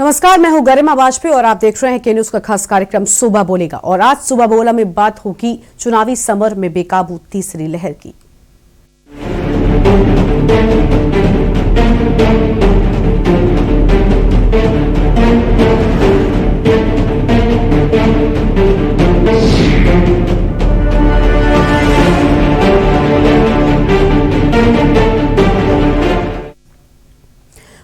नमस्कार, मैं हूं गरिमा वाजपेयी और आप देख रहे हैं के न्यूज का खास कार्यक्रम सुबह बोलेगा। और आज सुबह बोला में बात होगी चुनावी समर में बेकाबू तीसरी लहर की।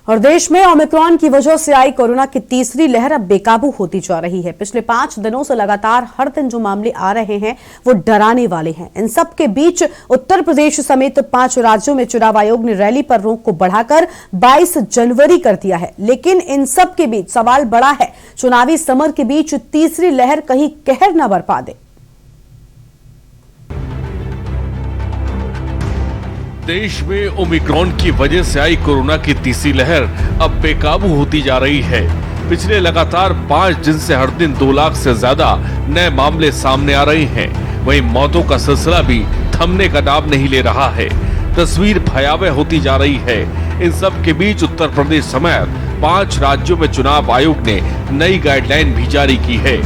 और देश में ओमिक्रॉन की वजह से आई कोरोना की तीसरी लहर अब बेकाबू होती जा रही है। पिछले 5 दिनों से लगातार हर दिन जो मामले आ रहे हैं वो डराने वाले हैं। इन सब के बीच उत्तर प्रदेश समेत 5 राज्यों में चुनाव आयोग ने रैली पर रोक को बढ़ाकर 22 जनवरी कर दिया है। लेकिन इन सब के बीच सवाल बड़ा है, चुनावी समर के बीच तीसरी लहर कहीं कहर न बरपा दे। देश में ओमिक्रॉन की वजह से आई कोरोना की तीसरी लहर अब बेकाबू होती जा रही है। पिछले लगातार 5 दिन से हर दिन 2 लाख से ज्यादा नए मामले सामने आ रहे हैं। वहीं मौतों का सिलसिला भी थमने का नाम नहीं ले रहा है। तस्वीर भयावह होती जा रही है। इन सब के बीच उत्तर प्रदेश समेत 5 राज्यों में चुनाव आयोग ने नई गाइडलाइन भी जारी की है।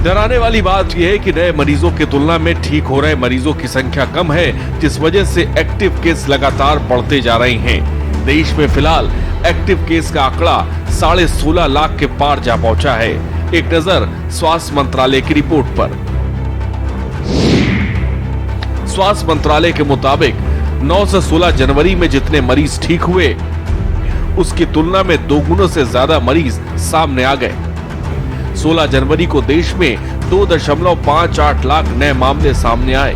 डराने वाली बात यह है कि नए मरीजों की तुलना में ठीक हो रहे मरीजों की संख्या कम है, जिस वजह से एक्टिव केस लगातार बढ़ते जा रहे हैं। देश में फिलहाल एक्टिव केस का आंकड़ा 16.5 लाख के पार जा पहुंचा है। एक नजर स्वास्थ्य मंत्रालय की रिपोर्ट पर। स्वास्थ्य मंत्रालय के मुताबिक 9 से 16 जनवरी में जितने मरीज ठीक हुए, उसकी तुलना में 2 गुना से ज्यादा मरीज सामने आ गए। 16 जनवरी को देश में 2.58 लाख नए मामले सामने आए।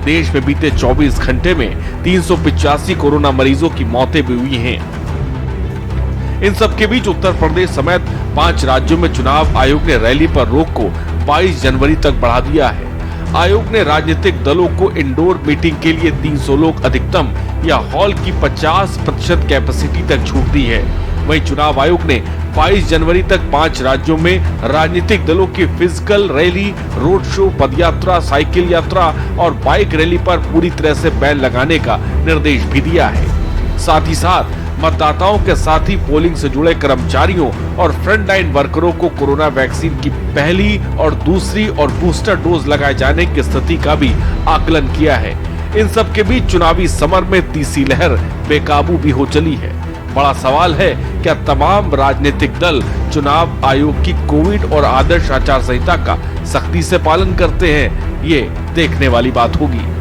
देश में बीते 24 घंटे में 385 कोरोना मरीजों की मौतें भी हुई हैं। इन सबके बीच उत्तर प्रदेश समेत 5 राज्यों में चुनाव आयोग ने रैली पर रोक को 22 जनवरी तक बढ़ा दिया है। आयोग ने राजनीतिक दलों को इंडोर मीटिंग के लिए 300 लोग अधिकतम या हॉल की 50% कैपेसिटी तक छूट दी है। वहीं चुनाव आयोग ने 22 जनवरी तक 5 राज्यों में राजनीतिक दलों की फिजिकल रैली, रोड शो, पदयात्रा, साइकिल यात्रा और बाइक रैली पर पूरी तरह से बैन लगाने का निर्देश भी दिया है। साथ ही साथ मतदाताओं के साथ ही पोलिंग से जुड़े कर्मचारियों और फ्रंट लाइन वर्करों को कोरोना वैक्सीन की पहली और दूसरी और बूस्टर डोज लगाए जाने की स्थिति का भी आकलन किया है। इन सब के बीच चुनावी समर में तीसरी लहर बेकाबू भी हो चली है। बड़ा सवाल है, क्या तमाम राजनीतिक दल चुनाव आयोग की कोविड और आदर्श आचार संहिता का सख्ती से पालन करते हैं? ये देखने वाली बात होगी।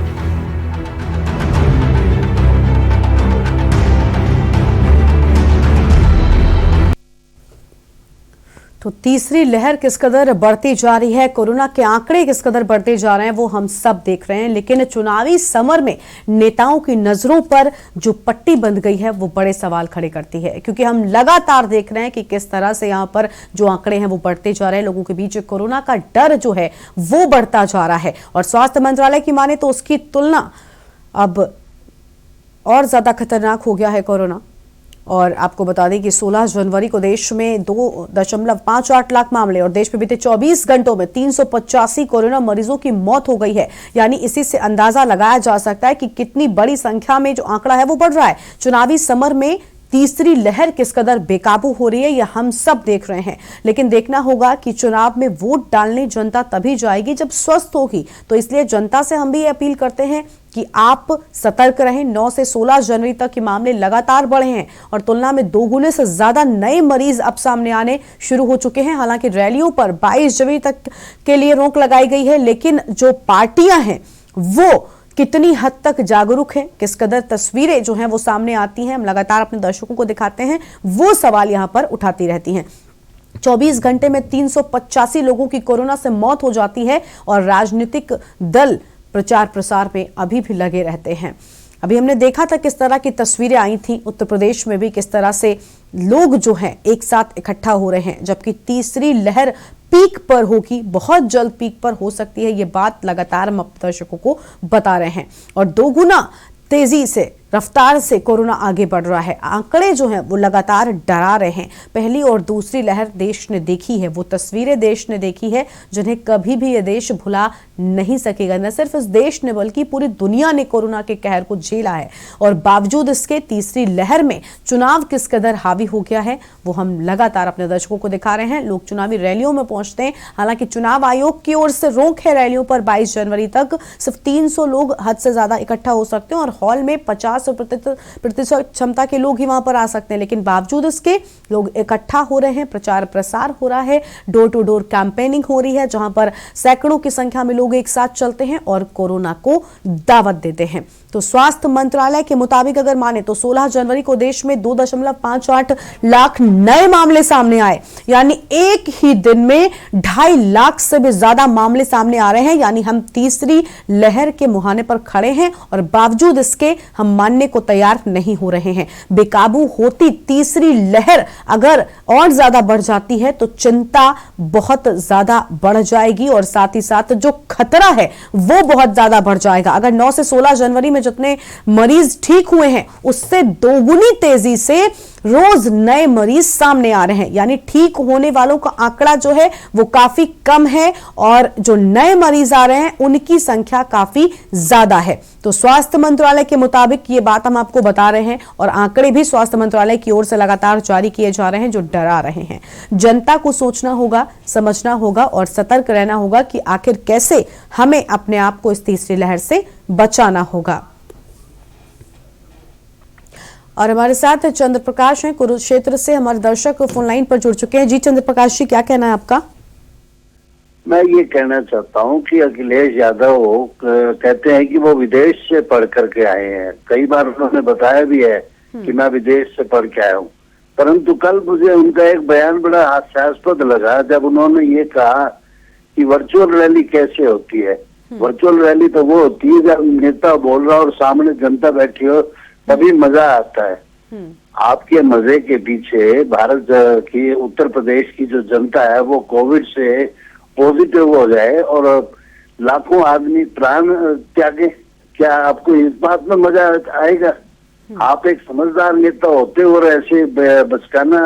तो तीसरी लहर किस कदर बढ़ती जा रही है, कोरोना के आंकड़े किस कदर बढ़ते जा रहे हैं, वो हम सब देख रहे हैं। लेकिन चुनावी समर में नेताओं की नजरों पर जो पट्टी बंध गई है वो बड़े सवाल खड़े करती है, क्योंकि हम लगातार देख रहे हैं कि किस तरह से यहां पर जो आंकड़े हैं वो बढ़ते जा रहे हैं। लोगों के बीच कोरोना का डर जो है वो बढ़ता जा रहा है। और स्वास्थ्य मंत्रालय की माने तो उसकी तुलना अब और ज्यादा खतरनाक हो गया है कोरोना। और आपको बता दें कि 16 जनवरी को देश में 2.58 लाख मामले और देश में बीते 24 घंटों में 385 कोरोना मरीजों की मौत हो गई है। यानी इसी से अंदाजा लगाया जा सकता है कि कितनी बड़ी संख्या में जो आंकड़ा है वो बढ़ रहा है। चुनावी समर में तीसरी लहर किस कदर बेकाबू हो रही है यह हम सब देख रहे हैं। लेकिन देखना होगा कि चुनाव में वोट डालने जनता तभी जाएगी जब स्वस्थ होगी। तो इसलिए जनता से हम भी अपील करते हैं कि आप सतर्क रहें। 9 से 16 जनवरी तक के मामले लगातार बढ़े हैं और तुलना में 2 गुने से ज्यादा नए मरीज अब सामने आने शुरू हो चुके हैं। हालांकि रैलियों पर 22 जनवरी तक के लिए रोक लगाई गई है, लेकिन जो पार्टियां हैं वो कितनी हद तक जागरूक है, किस कदर तस्वीरें जो हैं वो सामने आती हैं, हम लगातार अपने दर्शकों को दिखाते हैं, वो सवाल यहां पर उठाती रहती हैं। 24 घंटे में 385 लोगों की कोरोना से मौत हो जाती है और राजनीतिक दल प्रचार प्रसार में अभी भी लगे रहते हैं। अभी हमने देखा था किस तरह की तस्वीरें आई थी उत्तर प्रदेश में भी, किस तरह से लोग जो हैं एक साथ इकट्ठा हो रहे हैं, जबकि तीसरी लहर पीक पर होगी, बहुत जल्द पीक पर हो सकती है। ये बात लगातार हम दर्शकों को बता रहे हैं और 2 गुना तेजी से रफ्तार से कोरोना आगे बढ़ रहा है। आंकड़े जो हैं वो लगातार डरा रहे हैं। पहली और दूसरी लहर देश ने देखी है, वो तस्वीरें देश ने देखी है जिन्हें कभी भी ये देश भुला नहीं सकेगा। न सिर्फ इस देश ने बल्कि पूरी दुनिया ने कोरोना के कहर को झेला है और बावजूद इसके तीसरी लहर में चुनाव किस कदर हावी हो गया है वो हम लगातार अपने दर्शकों को दिखा रहे हैं। लोग चुनावी रैलियों में पहुंचते हैं, हालांकि चुनाव आयोग की ओर से रोक है रैलियों पर। 22 जनवरी तक सिर्फ 300 लोग हद से ज्यादा इकट्ठा हो सकते हैं और हॉल में 50% क्षमता के लोग ही वहां पर आ सकते हैं, लेकिन बावजूद इसके लोग इकट्ठा हो रहे हैं। प्रचार प्रसार हो रहा है, डोर टू डोर कैंपेनिंग हो रही है, जहां पर सैकड़ों की संख्या में लोग एक साथ चलते हैं और कोरोना को दावत देते हैं। तो स्वास्थ्य मंत्रालय के मुताबिक अगर माने तो 16 जनवरी को देश में 2.58 लाख नए मामले सामने आए, यानी एक ही दिन में 2.5 लाख से भी ज्यादा मामले सामने आ रहे हैं। यानी हम तीसरी लहर के मुहाने पर खड़े हैं और बावजूद इसके हम मानने को तैयार नहीं हो रहे हैं। बेकाबू होती तीसरी लहर अगर और ज्यादा बढ़ जाती है तो चिंता बहुत ज्यादा बढ़ जाएगी और साथ ही साथ जो खतरा है वो बहुत ज्यादा बढ़ जाएगा। अगर 9 से 16 जनवरी में जितने मरीज ठीक हुए हैं उससे दोगुनी तेजी से रोज नए मरीज सामने आ रहे हैं, यानी ठीक होने वालों का आंकड़ा जो है वो काफी कम है और जो नए मरीज आ रहे हैं उनकी संख्या काफी ज्यादा है। तो स्वास्थ्य मंत्रालय के मुताबिक ये बात हम आपको बता रहे हैं और आंकड़े भी स्वास्थ्य मंत्रालय की ओर से लगातार जारी किए जा रहे हैं जो डरा रहे हैं। जनता को सोचना होगा, समझना होगा और सतर्क रहना होगा कि आखिर कैसे हमें अपने आप को इस तीसरी लहर से बचाना होगा। और हमारे साथ चंद्र प्रकाश हैं कुरुक्षेत्र से, हमारे दर्शक फोन लाइन पर जुड़ चुके हैं। जी चंद्र प्रकाश जी, क्या कहना है आपका? मैं ये कहना चाहता हूँ कि अखिलेश यादव कहते हैं कि वो विदेश से पढ़ करके आए हैं। कई बार उन्होंने बताया भी है कि मैं विदेश से पढ़ के आया हूँ, परंतु कल मुझे उनका एक बयान बड़ा हास्यास्पद लगा जब उन्होंने ये कहा कि वर्चुअल रैली कैसे होती है। वर्चुअल रैली तो वो होती है जब नेता बोल रहा और सामने जनता बैठी हो, तभी मजा आता है। आपके मजे के पीछे भारत की, उत्तर प्रदेश की जो जनता है वो कोविड से पॉजिटिव हो जाए और लाखों आदमी प्राण त्यागे, क्या आपको इस बात में मजा आएगा? आप एक समझदार नेता होते और ऐसे बचकाना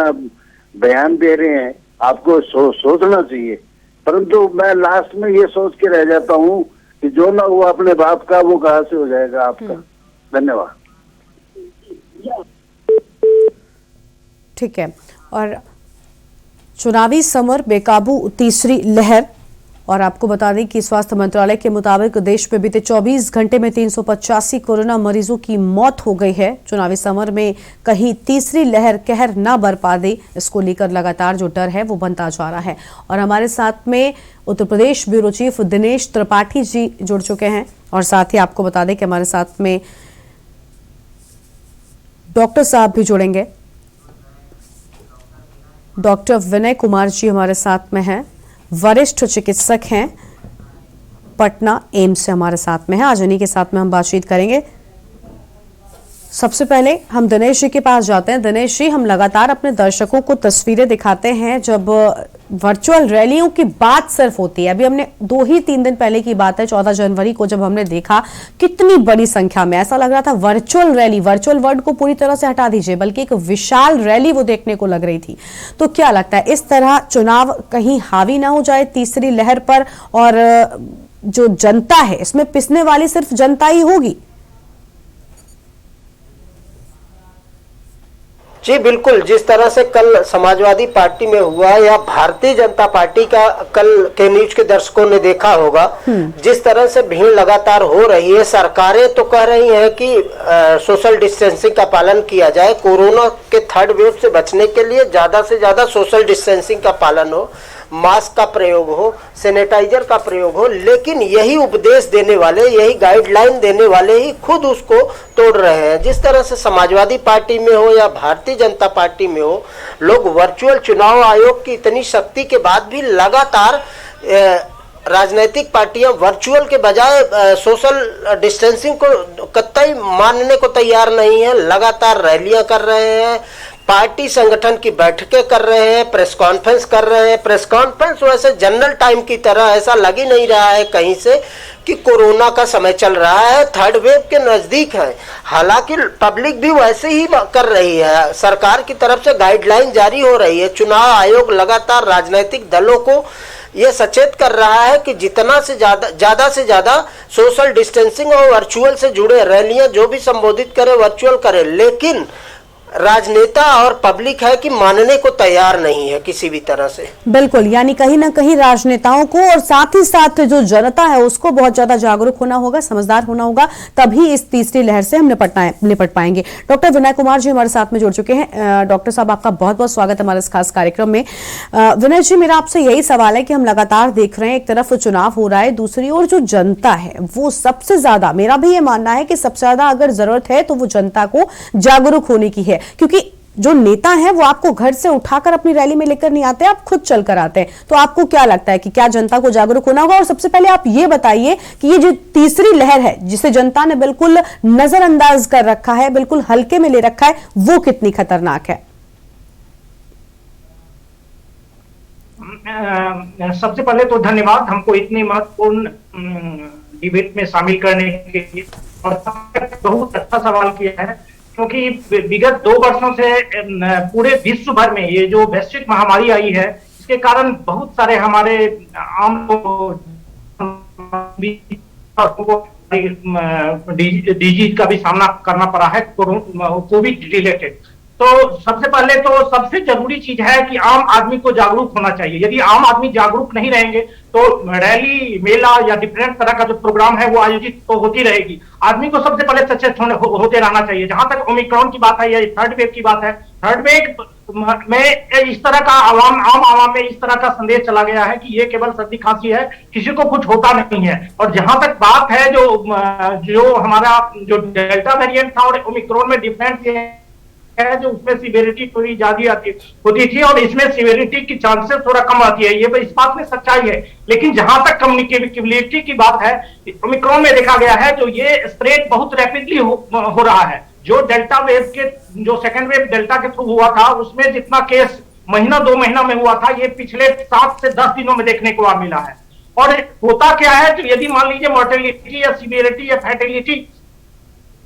बयान दे रहे हैं, आपको सोचना चाहिए। परंतु मैं लास्ट में ये सोच के रह जाता हूँ कि जो ना हुआ अपने बाप का वो कहाँ से हो जाएगा आपका। धन्यवाद। ठीक है। और चुनावी समर, बेकाबू तीसरी लहर, और आपको बता दें कि स्वास्थ्य मंत्रालय के मुताबिक देश में बीते 24 घंटे में 385 कोरोना मरीजों की मौत हो गई है। चुनावी समर में कहीं तीसरी लहर कहर ना बरपा दे, इसको लेकर लगातार जो डर है वो बनता जा रहा है। और हमारे साथ में उत्तर प्रदेश ब्यूरो चीफ दिनेश त्रिपाठी जी जुड़ चुके हैं और साथ ही आपको बता दें कि हमारे साथ में डॉक्टर साहब भी जुड़ेंगे। डॉक्टर विनय कुमार जी हमारे साथ में हैं, वरिष्ठ चिकित्सक हैं, पटना एम्स से हमारे साथ में हैं। आज इन्हीं के साथ में हम बातचीत करेंगे। सबसे पहले हम दिनेश जी के पास जाते हैं। दिनेश जी, हम लगातार अपने दर्शकों को तस्वीरें दिखाते हैं जब वर्चुअल रैलियों की बात सिर्फ होती है। अभी हमने 2-3 दिन पहले की बात है, 14 जनवरी को जब हमने देखा कितनी बड़ी संख्या में, ऐसा लग रहा था वर्चुअल रैली, वर्चुअल वर्ड को पूरी तरह से हटा दीजिए, बल्कि एक विशाल रैली वो देखने को लग रही थी। तो क्या लगता है इस तरह चुनाव कहीं हावी ना हो जाए तीसरी लहर पर और जो जनता है इसमें पिसने वाली सिर्फ जनता ही होगी? जी बिल्कुल, जिस तरह से कल समाजवादी पार्टी में हुआ या भारतीय जनता पार्टी का कल के न्यूज के दर्शकों ने देखा होगा, जिस तरह से भीड़ लगातार हो रही है। सरकारें तो कह रही हैं कि सोशल डिस्टेंसिंग का पालन किया जाए, कोरोना के थर्ड वेव से बचने के लिए ज्यादा से ज्यादा सोशल डिस्टेंसिंग का पालन हो, मास्क का प्रयोग हो, सैनिटाइजर का प्रयोग हो, लेकिन यही उपदेश देने वाले, यही गाइडलाइन देने वाले ही खुद उसको तोड़ रहे हैं। जिस तरह से समाजवादी पार्टी में हो या भारतीय जनता पार्टी में हो, लोग वर्चुअल चुनाव आयोग की इतनी शक्ति के बाद भी लगातार राजनीतिक पार्टियां वर्चुअल के बजाय सोशल डिस्टेंसिंग को कतई मानने को तैयार नहीं है। लगातार रैलियां कर रहे हैं, पार्टी संगठन की बैठकें कर रहे हैं, प्रेस कॉन्फ्रेंस कर रहे हैं। प्रेस कॉन्फ्रेंस वैसे जनरल टाइम की तरह ऐसा लग ही नहीं रहा है कहीं से कि कोरोना का समय चल रहा है, थर्ड वेव के नजदीक है। हालांकि पब्लिक भी वैसे ही कर रही है, सरकार की तरफ से गाइडलाइन जारी हो रही है। चुनाव आयोग लगातार राजनीतिक दलों को ये सचेत कर रहा है कि जितना से ज्यादा से ज्यादा सोशल डिस्टेंसिंग और वर्चुअल से जुड़े रैलियां जो भी संबोधित करे वर्चुअल करे, लेकिन राजनेता और पब्लिक है कि मानने को तैयार नहीं है किसी भी तरह से। बिल्कुल, यानी कहीं ना कहीं राजनेताओं को और साथ ही साथ जो जनता है उसको बहुत ज्यादा जागरूक होना होगा, समझदार होना होगा, तभी इस तीसरी लहर से हम निपट पाएंगे। डॉक्टर विनय कुमार जी हमारे साथ में जुड़ चुके हैं। डॉक्टर साहब, आपका बहुत बहुत स्वागत है हमारे इस खास कार्यक्रम में। विनय जी, मेरा आपसे यही सवाल है कि हम लगातार देख रहे हैं, एक तरफ चुनाव हो रहा है, दूसरी ओर जो जनता है वो सबसे ज्यादा, मेरा भी ये मानना है कि सबसे ज्यादा अगर जरूरत है तो वो जनता को जागरूक होने की है, क्योंकि जो नेता हैं वो आपको घर से उठाकर अपनी रैली में लेकर नहीं आते, आप खुद चलकर आते हैं। तो आपको क्या लगता है कि क्या जनता को जागरूक होना होगा? और सबसे पहले आप ये बताइए कि ये जो तीसरी लहर है जिसे जनता ने बिल्कुल नजरअंदाज कर रखा है, बिल्कुल हल्के में ले रखा है, वो कितनी खतरनाक है? सबसे पहले तो धन्यवाद हमको इतनी महत्वपूर्ण डिबेट में शामिल करने के लिए, और बहुत अच्छा सवाल किया है, क्योंकि विगत 2 वर्षों से पूरे विश्व भर में ये जो वैश्विक महामारी आई है, इसके कारण बहुत सारे हमारे आम डिजीज का भी सामना करना पड़ा है, कोविड रिलेटेड। तो सबसे पहले तो सबसे जरूरी चीज है कि आम आदमी को जागरूक होना चाहिए। यदि आम आदमी जागरूक नहीं रहेंगे तो रैली, मेला या डिफरेंट तरह का जो प्रोग्राम है वो आयोजित तो होती रहेगी। आदमी को सबसे पहले सचेत होते रहना चाहिए। जहां तक ओमिक्रॉन की बात है या थर्ड वेव की बात है, थर्ड वेव में इस तरह का आम आवाम में इस तरह का संदेश चला गया है कि ये केवल सर्दी खांसी है, किसी को कुछ होता नहीं है। और जहां तक बात है जो हमारा जो डेल्टा वेरिएंट था और ओमिक्रॉन में डिफरेंस है, जो उसमें सिवियरिटी थोड़ी ज्यादा होती थी और इसमें सिवियरिटी की चांसेस थोड़ा कम आती है, ये इस बात में सच्चाई है। लेकिन जहां तक कम्युनिकेबिलिटी की बात है, ओमिक्रॉन में देखा गया है जो ये स्प्रेड बहुत रैपिडली हो रहा है। जो डेल्टा वेव के जो सेकेंड वेव डेल्टा के थ्रू हुआ था उसमें जितना केस महीना 2 महीना में हुआ था, ये पिछले 7 से 10 दिनों में देखने को मिला है। और होता क्या है, तो यदि मान लीजिए मोर्टेलिटी या सिवियरिटी या फैटेलिटी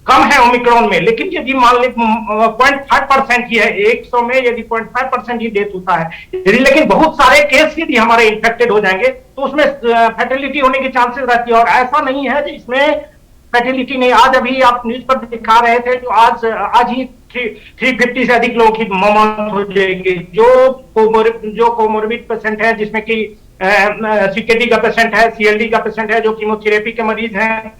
कम है ओमिक्रॉन में, लेकिन यदि मान लीजिए 0.5% ही है 100 में, यदि 0.5% ही डेथ होता है, लेकिन बहुत सारे केस यदि हमारे इन्फेक्टेड हो जाएंगे तो उसमें फैटेलिटी होने की चांसेस रहती है। और ऐसा नहीं है कि इसमें फैटेलिटी नहीं, आज अभी आप न्यूज पर दिखा रहे थे जो आज ही 350 से अधिक लोगों की मौत हो जाएगी। जो कोमोर्बिड पेशेंट है, जिसमें कि सीकेडी का पेशेंट है, सीएलडी का पेशेंट है, जो कीमोथेरेपी के मरीज हैं,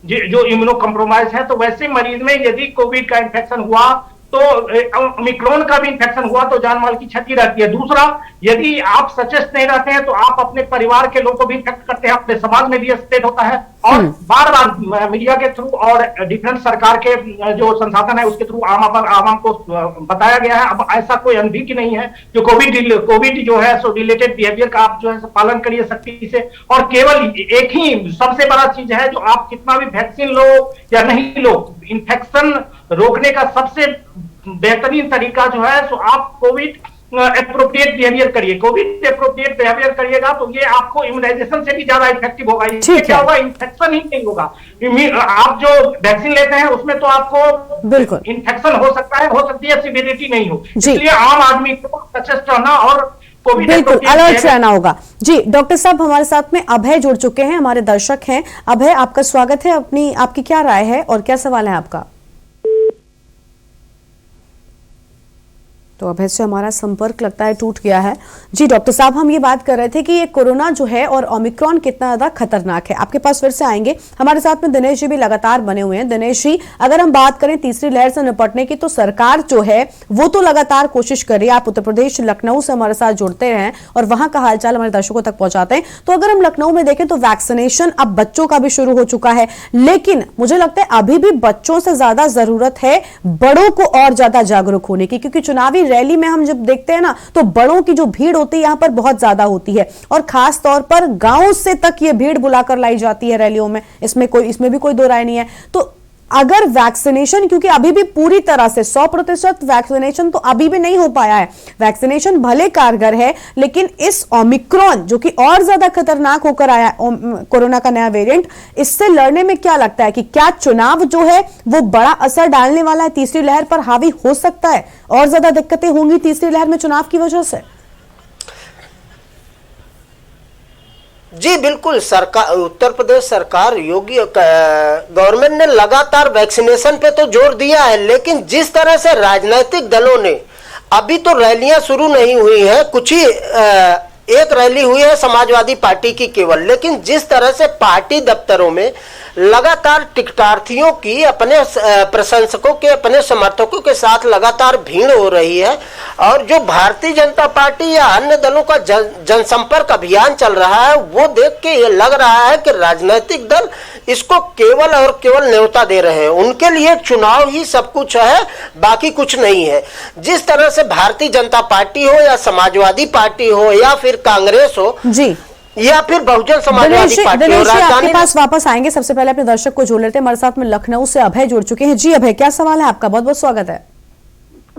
जो इम्यूनो कम्प्रोमाइज है, तो वैसे मरीज में यदि कोविड का इन्फेक्शन हुआ तो ओमिक्रॉन का भी इन्फेक्शन हुआ तो जान माल की क्षति रहती है। दूसरा, यदि आप सचेत नहीं रहते हैं तो आप अपने परिवार के लोगों को भी इन्फेक्ट करते हैं, अपने समाज में भी स्प्रेड होता है। और बार बार मीडिया के थ्रू और डिफरेंट सरकार के जो संसाधन है उसके थ्रू आवाम को बताया गया है। अब ऐसा कोई अनभिज्ञ नहीं है। जो कोविड जो है सो रिलेटेड बिहेवियर का आप जो है पालन करिए सख्ती से। और केवल एक ही सबसे बड़ा चीज है, जो आप कितना भी वैक्सीन लो या नहीं लो, इन्फेक्शन रोकने का सबसे बेहतरीन तरीका जो है सो आप कोविड एप्रोप्रिएट बिहेवियर करिए। कोविड एप्रोप्रिएट बिहेवियर करिएगा तो ये आपको इम्यूनाइजेशन से भी ज्यादा इफेक्टिव होगा। इससे क्या होगा, इन्फेक्शन ही नहीं होगा। आप जो वैक्सीन लेते हैं उसमें तो आपको बिल्कुल इन्फेक्शन हो सकती है, सिवियरिटी नहीं हो। इसलिए आम आदमी को सचेत रहना और बिल्कुल अलर्ट रहना होगा। जी डॉक्टर साहब, हमारे साथ में अभय जुड़ चुके हैं, हमारे दर्शक हैं। अभय, आपका स्वागत है। आपकी क्या राय है और क्या सवाल है आपका? तो अभय से हमारा संपर्क लगता है टूट गया है। जी डॉक्टर साहब, हम ये बात कर रहे थे कि ये कोरोना जो है और ओमिक्रॉन कितना ज्यादा खतरनाक है। आपके पास फिर से आएंगे। हमारे साथ में दिनेश जी भी लगातार बने हुए हैं। दिनेश जी, अगर हम बात करें तीसरी लहर से निपटने की, तो सरकार जो है वो तो लगातार कोशिश कर रही है। आप उत्तर प्रदेश लखनऊ से हमारे साथ जुड़ते हैं और वहां का हालचाल हमारे दर्शकों तक पहुंचाते हैं। तो अगर हम लखनऊ में देखें तो वैक्सीनेशन अब बच्चों का भी शुरू हो चुका है, लेकिन मुझे लगता है अभी भी बच्चों से ज्यादा जरूरत है बड़ों को और ज्यादा जागरूक होने की, क्योंकि चुनावी रैली में हम जब देखते हैं ना तो बड़ों की जो भीड़ होती है यहां पर बहुत ज्यादा होती है, और खास तौर पर गांव से तक ये भीड़ बुलाकर लाई जाती है रैलियों में। इसमें भी कोई दो राय नहीं है। तो अगर वैक्सीनेशन, क्योंकि अभी भी पूरी तरह से 100% वैक्सीनेशन तो अभी भी नहीं हो पाया है, वैक्सीनेशन भले कारगर है, लेकिन इस ओमिक्रॉन जो कि और ज्यादा खतरनाक होकर आया, कोरोना का नया वेरिएंट, इससे लड़ने में क्या लगता है कि क्या चुनाव जो है वो बड़ा असर डालने वाला है, तीसरी लहर पर हावी हो सकता है, और ज्यादा दिक्कतें होंगी तीसरी लहर में चुनाव की वजह से? जी बिल्कुल, सरकार, उत्तर प्रदेश सरकार, योगी गवर्नमेंट ने लगातार वैक्सीनेशन पे तो जोर दिया है, लेकिन जिस तरह से राजनीतिक दलों ने, अभी तो रैलियां शुरू नहीं हुई है, कुछ ही एक रैली हुई है समाजवादी पार्टी की केवल, लेकिन जिस तरह से पार्टी दफ्तरों में लगातार टिकटार्थियों की, अपने प्रशंसकों के, अपने समर्थकों के साथ लगातार भीड़ हो रही है, और जो भारतीय जनता पार्टी या अन्य दलों का जनसंपर्क अभियान चल रहा है, वो देख के ये लग रहा है कि राजनीतिक दल इसको केवल और केवल न्योता दे रहे हैं, उनके लिए चुनाव ही सब कुछ है, बाकी कुछ नहीं है। जिस तरह से भारतीय जनता पार्टी हो या समाजवादी पार्टी हो या फिर कांग्रेस हो जी, या फिर बहुजन समाजवादी पार्टी हो, आपके पास वापस आएंगे। सबसे पहले अपने दर्शक को जोड़ लेते हैं, हमारे साथ में लखनऊ से अभय जुड़ चुके हैं। जी अभय, क्या सवाल है आपका? बहुत बहुत स्वागत है।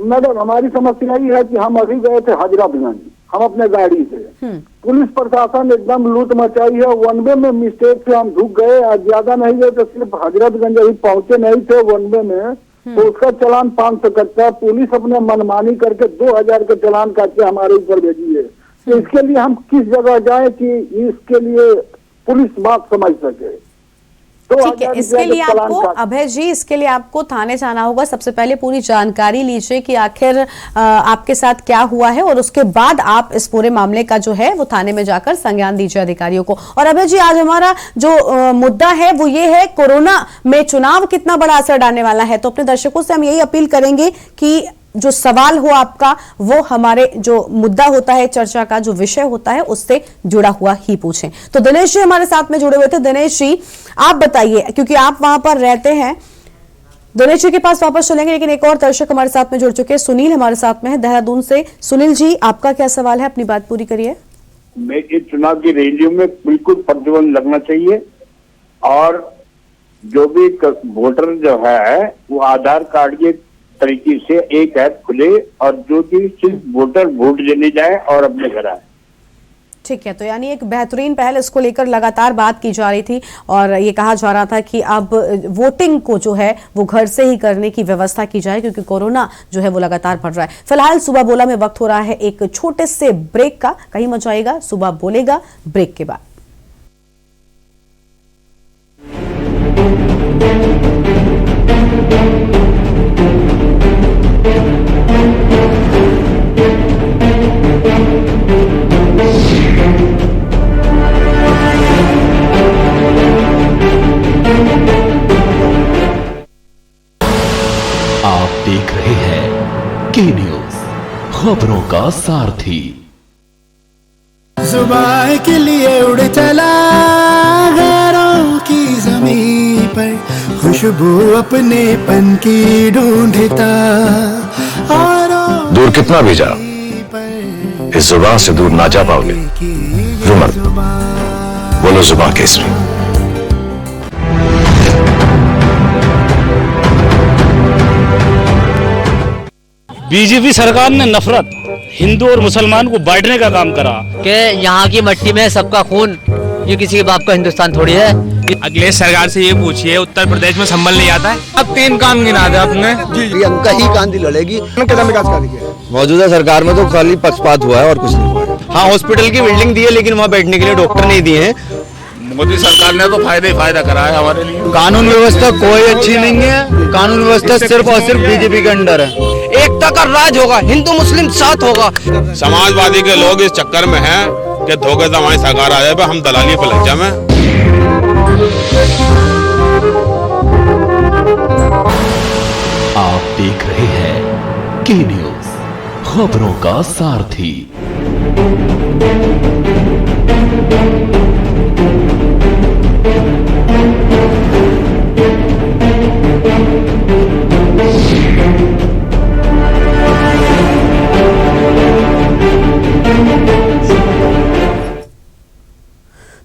मैडम, हमारी समस्या ये है कि हम अभी गए थे हजरतगंज, हम अपने गाड़ी से, पुलिस प्रशासन एकदम लूट मचाई है, वन वे में मिस्टेक से हम ढुक गए, ज्यादा नहीं गए तो सिर्फ हजरतगंज अभी पहुंचे नहीं थे वन वे में, तो उसका चालान 500 कटता, पुलिस अपने मनमानी करके 2000 का चालान काट के हमारे ऊपर भेजी है। तो इसके लिए हम किस जगह जाए कि इसके लिए पुलिस बात समझ सके? तो ठीक है, इसके लिए आपको अभय जी, इसके लिए आपको थाने जाना होगा। सबसे पहले पूरी जानकारी लीजिए कि आखिर आपके साथ क्या हुआ है, और उसके बाद आप इस पूरे मामले का जो है वो थाने में जाकर संज्ञान दीजिए अधिकारियों को। और अभय जी, आज हमारा जो मुद्दा है वो ये है, कोरोना में चुनाव कितना बड़ा असर डालने वाला है। तो अपने दर्शकों से हम यही अपील करेंगे कि जो सवाल हो आपका, वो हमारे जो मुद्दा होता है, चर्चा का जो विषय होता है, उससे जुड़ा हुआ ही पूछें। तो दिनेश जी हमारे साथ में जुड़े हुए थे। दिनेश जी, आप बताइए, क्योंकि आप वहां पर रहते हैं। दिनेश जी के पास वापस चलेंगे, लेकिन एक और दर्शक हमारे साथ में जुड़ चुके हैं। सुनील हमारे साथ में है देहरादून से। सुनील जी, आपका क्या सवाल है? अपनी बात पूरी करिए। इस चुनाव की रैलियों में बिल्कुल प्रतिबंध लगना चाहिए, और जो भी वोटर जो है वो आधार कार्ड के तरीके से एक ऐप खुले, और जो कि सिर्फ वोटर वोट देने जाए और अपने घर आए। ठीक है, तो यानी एक बेहतरीन पहल इसको लेकर लगातार बात की जा रही थी, और ये कहा जा रहा था कि अब वोटिंग को जो है वो घर से ही करने की व्यवस्था की जाए, क्योंकि कोरोना जो है वो लगातार बढ़ रहा है। फिलहाल सुबह बोला में वक्त हो रहा है एक छोटे से ब्रेक का। कहीं मत जाइएगा, सुबह बोलेगा ब्रेक के बाद। आप देख रहे हैं के न्यूज, खबरों का सारथी। जुबान के लिए उड़ चला गैरों की ज़मीं पर, खुशबू अपने पन की ढूंढता, और दूर कितना भी जा, इस जुबान से दूर ना जा पाओगे। रुमर बोलो, जुबान केसरी। बीजेपी सरकार ने नफरत, हिंदू और मुसलमान को बांटने का काम करा कि यहाँ की मट्टी में सबका खून, ये किसी के बाप का हिंदुस्तान थोड़ी है। अखिलेश सरकार से ये पूछिए, उत्तर प्रदेश में संभल नहीं आता है। अब 3 काम गिना दे आपने। प्रियंका ही गांधी लड़ेगी। कितना विकास कर दिया मौजूदा सरकार में तो खाली पक्षपात हुआ है और कुछ नहीं हुआ है। हाँ, हॉस्पिटल की बिल्डिंग दी है, लेकिन वहाँ बैठने के लिए डॉक्टर नहीं दिए हैं। मोदी सरकार ने तो फायदा ही फायदा करा है हमारे लिए। कानून व्यवस्था कोई अच्छी नहीं है, कानून व्यवस्था सिर्फ और सिर्फ बीजेपी के अंडर है। एकता का राज होगा, हिंदू मुस्लिम साथ होगा। समाजवादी के लोग इस चक्कर में हैं कि धोखे से हमारी सरकार आ जाए, हम दलाली पे लग जाए। आप देख रहे हैं के न्यूज, खबरों का सारथी।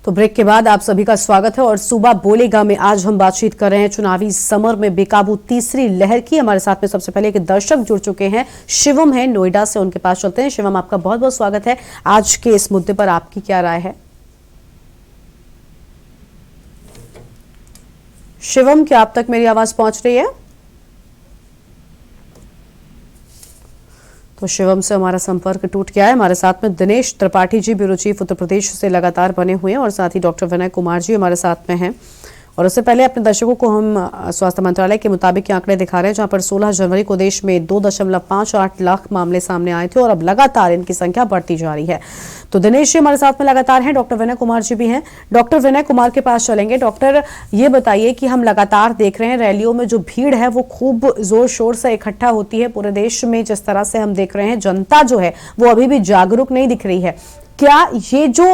तो ब्रेक के बाद आप सभी का स्वागत है और सुबह बोलेगा में आज हम बातचीत कर रहे हैं चुनावी समर में बेकाबू तीसरी लहर की। हमारे साथ में सबसे पहले एक दर्शक जुड़ चुके हैं, शिवम है नोएडा से, उनके पास चलते हैं। शिवम, आपका बहुत बहुत स्वागत है। आज के इस मुद्दे पर आपकी क्या राय है? शिवम, क्या आप तक मेरी आवाज पहुंच रही है? तो शिवम से हमारा संपर्क टूट गया है। हमारे साथ में दिनेश त्रिपाठी जी, ब्यूरो चीफ उत्तर प्रदेश से लगातार बने हुए हैं, और साथ ही डॉक्टर विनय कुमार जी हमारे साथ में हैं। और उससे पहले अपने दर्शकों को हम स्वास्थ्य मंत्रालय के मुताबिक आंकड़े दिखा रहे हैं, जहां पर 16 जनवरी को देश में 2.58 लाख मामले सामने आए थे और अब लगातार इनकी संख्या बढ़ती जा रही है। तो दिनेश जी हमारे साथ में लगातार हैं, डॉक्टर विनय कुमार जी भी हैं। डॉक्टर विनय कुमार के पास चलेंगे। डॉक्टर, ये बताइए कि हम लगातार देख रहे हैं रैलियों में जो भीड़ है वो खूब जोर शोर से इकट्ठा होती है पूरे देश में। जिस तरह से हम देख रहे हैं, जनता जो है वो अभी भी जागरूक नहीं दिख रही है। क्या ये जो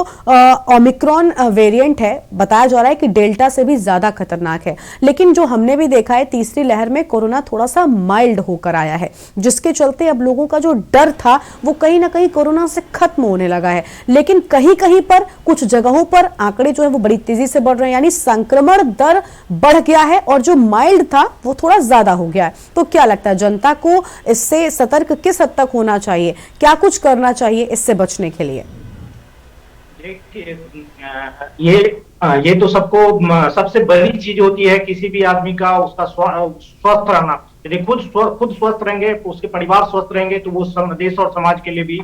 ओमिक्रॉन वेरिएंट है, बताया जा रहा है कि डेल्टा से भी ज्यादा खतरनाक है, लेकिन जो हमने भी देखा है तीसरी लहर में कोरोना थोड़ा सा माइल्ड होकर आया है, जिसके चलते अब लोगों का जो डर था वो कहीं ना कहीं कोरोना से खत्म होने लगा है। लेकिन कहीं कहीं पर कुछ जगहों पर आंकड़े जो है वो बड़ी तेजी से बढ़ रहे हैं, यानी संक्रमण दर बढ़ गया है और जो माइल्ड था वो थोड़ा ज्यादा हो गया है। तो क्या लगता है जनता को इससे सतर्क किस हद तक होना चाहिए, क्या कुछ करना चाहिए इससे बचने के लिए? ये तो सबको सबसे बड़ी चीज होती है किसी भी आदमी का, उसका स्वस्थ रहना। यदि खुद स्वस्थ रहेंगे, उसके परिवार स्वस्थ रहेंगे, तो वो देश और समाज के लिए भी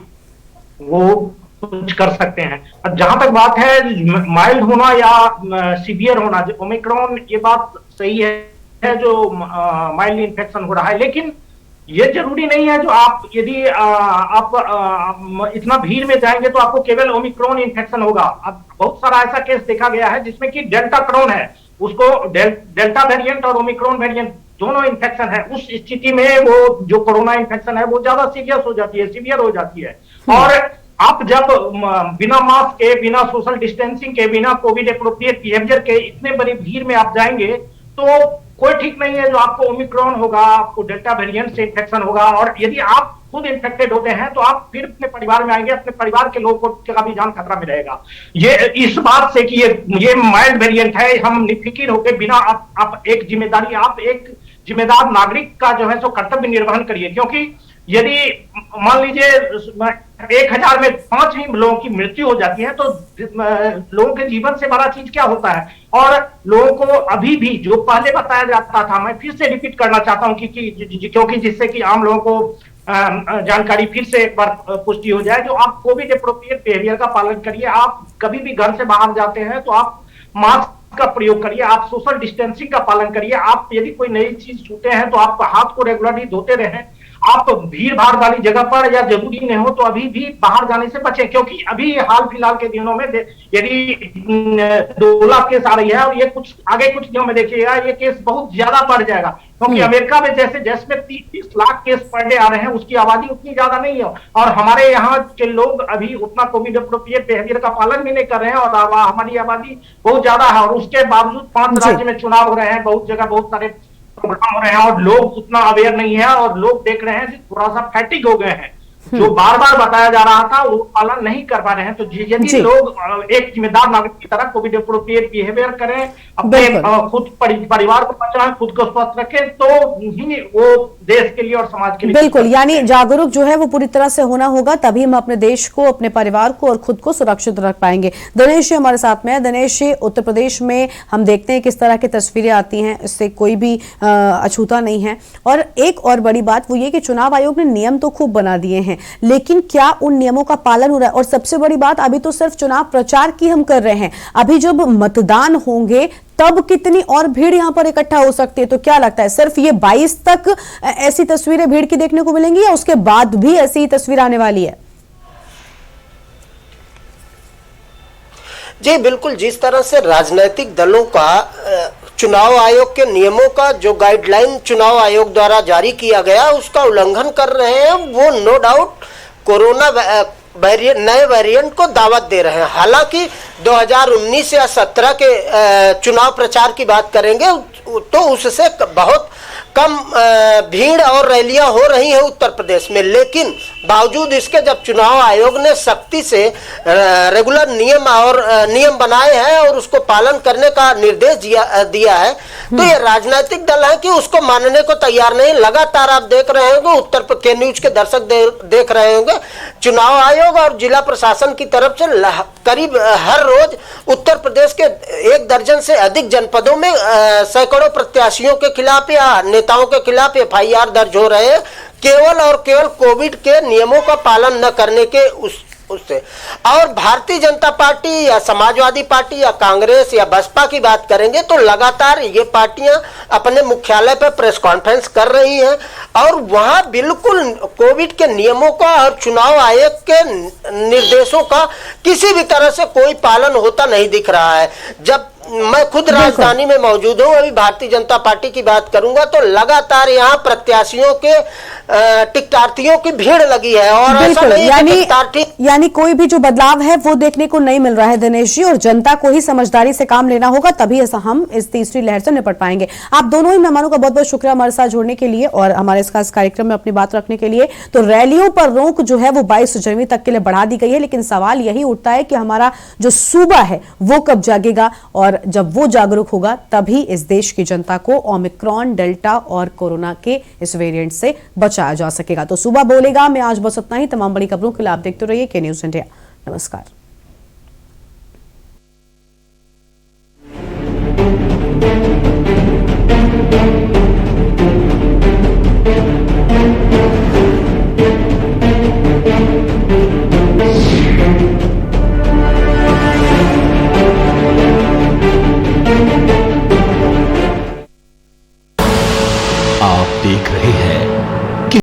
वो कुछ कर सकते हैं। अब जहां तक बात है माइल्ड होना या सीवियर होना, ओमिक्रॉन, ये बात सही है जो माइल्ड इन्फेक्शन हो रहा है, लेकिन ये जरूरी नहीं है जो आप यदि आप इतना भीड़ में जाएंगे तो आपको केवल ओमिक्रॉन इन्फेक्शन होगा। अब बहुत सारा ऐसा केस देखा गया है जिसमें कि डेल्टा क्रॉन है, उसको डेल्टा वेरिएंट और ओमिक्रॉन वेरिएंट दोनों इन्फेक्शन है। उस स्थिति में वो जो कोरोना इन्फेक्शन है वो ज्यादा सीरियस हो जाती है, सीवियर हो जाती है। और आप जब बिना मास्क के, बिना सोशल डिस्टेंसिंग के, बिना कोविड एप्रोप्रिएट बिहेवियर के इतने बड़ी भीड़ में आप जाएंगे तो कोई ठीक नहीं है जो आपको ओमिक्रॉन होगा, आपको डेल्टा वेरिएंट से इन्फेक्शन होगा। और यदि आप खुद इन्फेक्टेड होते हैं तो आप फिर अपने परिवार में आएंगे, अपने परिवार के लोगों का भी जान खतरा में रहेगा। ये इस बात से कि ये माइल्ड वेरिएंट है, हम निफिकिर होकर बिना आप एक जिम्मेदार नागरिक का जो है सो कर्तव्य निर्वहन करिए। क्योंकि यदि मान लीजिए 1000 में 5 ही लोगों की मृत्यु हो जाती है तो लोगों के जीवन से बड़ा चीज क्या होता है। और लोगों को अभी भी जो पहले बताया जाता था, मैं फिर से रिपीट करना चाहता हूं क्योंकि जिससे कि आम लोगों को जानकारी फिर से एक बार पुष्टि हो जाए, जो आप कोविड एप्रोप्रिएट बिहेवियर का पालन करिए। आप कभी भी घर से बाहर जाते हैं तो आप मास्क का प्रयोग करिए, आप सोशल डिस्टेंसिंग का पालन करिए। आप यदि कोई नई चीज छूते हैं तो आप हाथ को रेगुलरली धोते रहें। आप भीड़ भाड़ वाली जगह पर या जरूरी नहीं हो तो अभी भी बाहर जाने से बचें, क्योंकि अभी हाल फिलहाल के दिनों में यदि 2 लाख केस आ रही है और ये कुछ दिनों में देखिएगा ये केस बहुत ज्यादा बढ़ जाएगा। क्योंकि अमेरिका में जिसमें 30 लाख केस पर डे आ रहे हैं, उसकी आबादी उतनी ज्यादा नहीं है और हमारे यहाँ के लोग अभी उतना कोविड एप्रोप्रिएट बिहेवियर का पालन भी नहीं कर रहे हैं और हमारी आबादी बहुत ज्यादा है। और उसके बावजूद 5 राज्य में चुनाव हो रहे हैं, बहुत जगह बहुत सारे प्रोग्राम हो रहे हैं और लोग उतना अवेयर नहीं है और लोग देख रहे हैं कि थोड़ा सा फैटिक हो गए हैं। जो बार बार बताया जा रहा था वो पालन नहीं कर पा रहे हैं। तो यदि लोग एक जिम्मेदार नागरिक की तरह कोविड एप्रोप्रिएट बिहेवियर करें, अपने खुद परिवार को बचाएं, खुद को स्वस्थ रखें, तो ही वो देश के लिए और समाज के लिए बिल्कुल, यानी जागरूक जो है वो पूरी तरह से होना होगा, तभी हम अपने देश को, अपने परिवार को और खुद को सुरक्षित रख पाएंगे। दिनेश जी हमारे साथ में है। दिनेश जी, उत्तर प्रदेश में हम देखते हैं किस तरह की तस्वीरें आती हैं, इससे कोई भी अछूता नहीं है। और एक और बड़ी बात वो ये कि चुनाव आयोग ने नियम तो खूब बना दिए हैं, लेकिन क्या उन नियमों का पालन हो रहा है? और सबसे बड़ी बात, अभी तो सिर्फ चुनाव प्रचार की हम कर रहे हैं, अभी जब मतदान होंगे तब कितनी और भीड़ यहां पर इकट्ठा हो सकती है? तो क्या लगता है सिर्फ ये 22 तक ऐसी तस्वीरें भीड़ की देखने को मिलेंगी या उसके बाद भी ऐसी ही तस्वीर आने वाली है? जी बिल्कुल, जिस तरह से राजनीतिक दलों का चुनाव आयोग के नियमों का जो गाइडलाइन चुनाव आयोग द्वारा जारी किया गया उसका उल्लंघन कर रहे हैं, वो नो डाउट कोरोना नए वेरिएंट को दावत दे रहे हैं। हालांकि 2019 या 17 के चुनाव प्रचार की बात करेंगे तो उससे बहुत कम भीड़ और रैलियां हो रही हैं उत्तर प्रदेश में, लेकिन बावजूद इसके जब चुनाव आयोग ने सख्ती से रेगुलर नियम बनाए हैं और उसको पालन करने का निर्देश दिया है, तो ये राजनीतिक दल है कि उसको मानने को तैयार नहीं। लगातार आप देख रहे होंगे, उत्तर के न्यूज के दर्शक देख रहे होंगे, चुनाव आयोग और जिला प्रशासन की तरफ से करीब हर रोज उत्तर प्रदेश के 1 दर्जन से अधिक जनपदों में सैकड़ों प्रत्याशियों के खिलाफ या नेताओं के खिलाफ FIR दर्ज हो रहे हैं, केवल और केवल कोविड के नियमों का पालन न करने के उससे। और भारतीय जनता पार्टी या समाजवादी पार्टी या कांग्रेस या बसपा की बात करेंगे तो लगातार ये पार्टियां अपने मुख्यालय पर प्रेस कॉन्फ्रेंस कर रही हैं और वहां बिल्कुल कोविड के नियमों का और चुनाव आयोग के निर्देशों का किसी भी तरह से कोई पालन होता नहीं दिख रहा है। जब मैं खुद राजधानी में मौजूद हूं, अभी भारतीय जनता पार्टी की बात करूंगा तो लगातार यहाँ प्रत्याशियों के टिकटार्थियों की भीड़ लगी है और ऐसा नहीं यानी कोई भी जो बदलाव है वो देखने को नहीं मिल रहा है दिनेश जी, और जनता को ही समझदारी से काम लेना होगा, तभी ऐसा हम इस तीसरी लहर से निपट पाएंगे। आप दोनों ही मेहमानों का बहुत बहुत शुक्रिया हमारे साथ जुड़ने के लिए और हमारे इस खास कार्यक्रम में अपनी बात रखने के लिए। तो रैलियों पर रोक जो है वो 22 जनवरी तक के लिए बढ़ा दी गई है, लेकिन सवाल यही उठता है कि हमारा जो सूबा है वो कब जागेगा, और जब वो जागरूक होगा तभी इस देश की जनता को ओमिक्रॉन, डेल्टा और कोरोना के इस वेरिएंट से बचाया जा सकेगा। तो सूबा बोलेगा में आज बस इतना ही। तमाम बड़ी खबरों के लिए आप देखते रहिए के न्यूज़ इंडिया। नमस्कार।